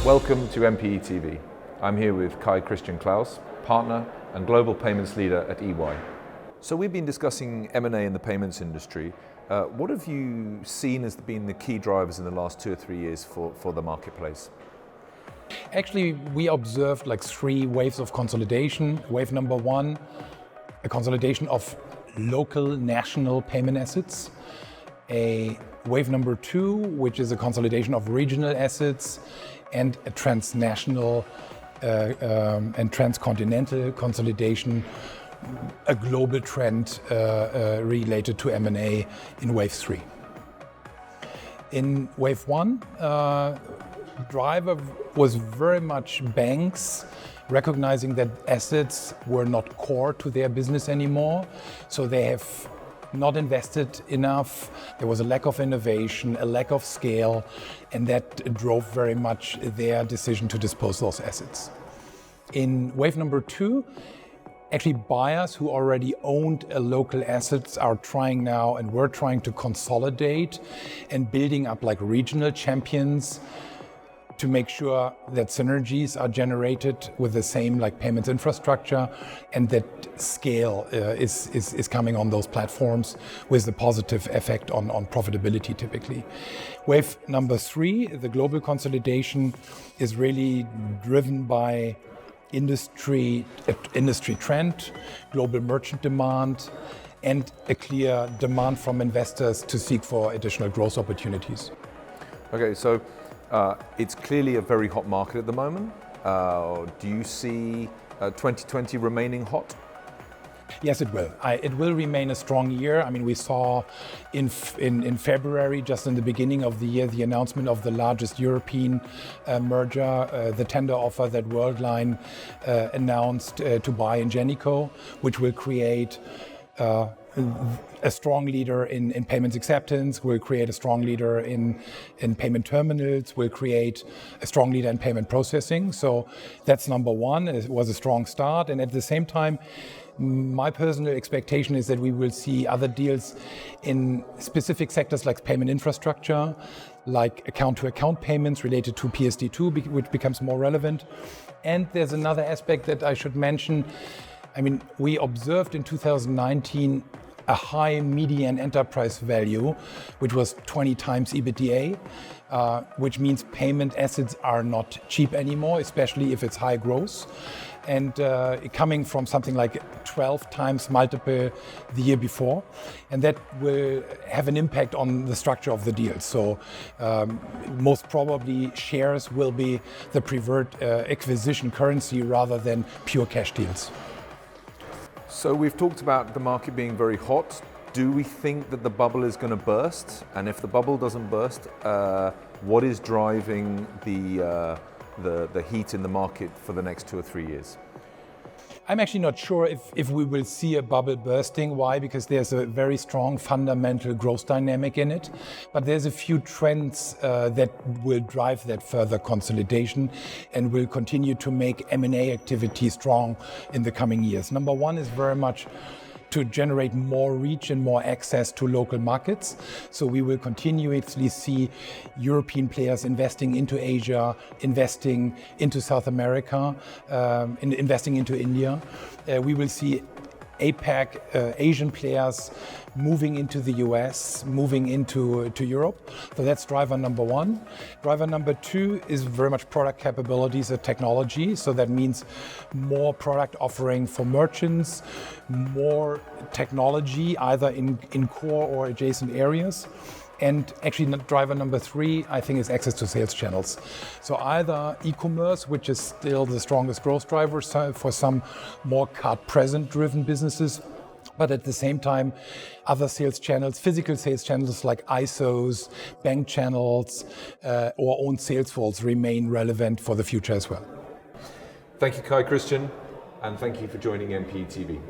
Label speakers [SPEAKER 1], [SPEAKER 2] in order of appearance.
[SPEAKER 1] Welcome to MPE TV. I'm here with Kai-Christian Claus, partner and global payments leader at EY. So we've been discussing M&A in the payments industry. What have you seen as being the key drivers in the last 2 or 3 years for the marketplace?
[SPEAKER 2] Actually, we observed like 3 waves of consolidation. Wave number 1, a consolidation of local national payment assets. A wave number 2, which is a consolidation of regional assets, and a transnational and transcontinental consolidation, a global trend related to M&A in wave 3. In wave 1, driver was very much banks recognizing that assets were not core to their business anymore, so they have not invested enough. There was a lack of innovation, a lack of scale, and that drove very much their decision to dispose those assets. In wave number 2, actually buyers who already owned a local assets are trying now, and we're trying to consolidate and building up like regional champions to make sure that synergies are generated with the same like payments infrastructure, and that scale is coming on those platforms with a positive effect on profitability typically. Wave number 3, the global consolidation, is really driven by industry trend, global merchant demand, and a clear demand from investors to seek for additional growth opportunities.
[SPEAKER 1] Okay, so it's clearly a very hot market at the moment. Do you see 2020 remaining hot?
[SPEAKER 2] Yes, it will. It will remain a strong year. I mean, we saw in February, just in the beginning of the year, the announcement of the largest European merger, the tender offer that Worldline announced to buy Ingenico, which will create a strong leader in payments acceptance, will create a strong leader in payment terminals, will create a strong leader in payment processing. So that's number 1. It was a strong start. And at the same time, my personal expectation is that we will see other deals in specific sectors like payment infrastructure, like account-to-account payments related to PSD2, which becomes more relevant. And there's another aspect that I should mention. I mean, we observed in 2019 a high median enterprise value, which was 20 times EBITDA, which means payment assets are not cheap anymore, especially if it's high growth. And coming from something like 12 times multiple the year before. And that will have an impact on the structure of the deal. So most probably shares will be the preferred acquisition currency rather than pure cash deals.
[SPEAKER 1] So we've talked about the market being very hot. Do we think that the bubble is going to burst? And if the bubble doesn't burst, what is driving the heat in the market for the next 2 or 3 years?
[SPEAKER 2] I'm actually not sure if we will see a bubble bursting. Why? Because there's a very strong fundamental growth dynamic in it. But there's a few trends that will drive that further consolidation and will continue to make M&A activity strong in the coming years. Number 1 is very much to generate more reach and more access to local markets. So we will continuously see European players investing into Asia, investing into South America, investing into India. We will see APAC, Asian players moving into the US, moving into Europe. So that's driver number 1. Driver number 2 is very much product capabilities and technology. So that means more product offering for merchants, more technology, either in core or adjacent areas. And actually, driver number 3, I think, is access to sales channels. So either e-commerce, which is still the strongest growth driver for some more card-present driven businesses, but at the same time, other sales channels, physical sales channels like ISOs, bank channels, or own sales force remain relevant for the future as well.
[SPEAKER 1] Thank you, Kai-Christian, and thank you for joining MPE TV.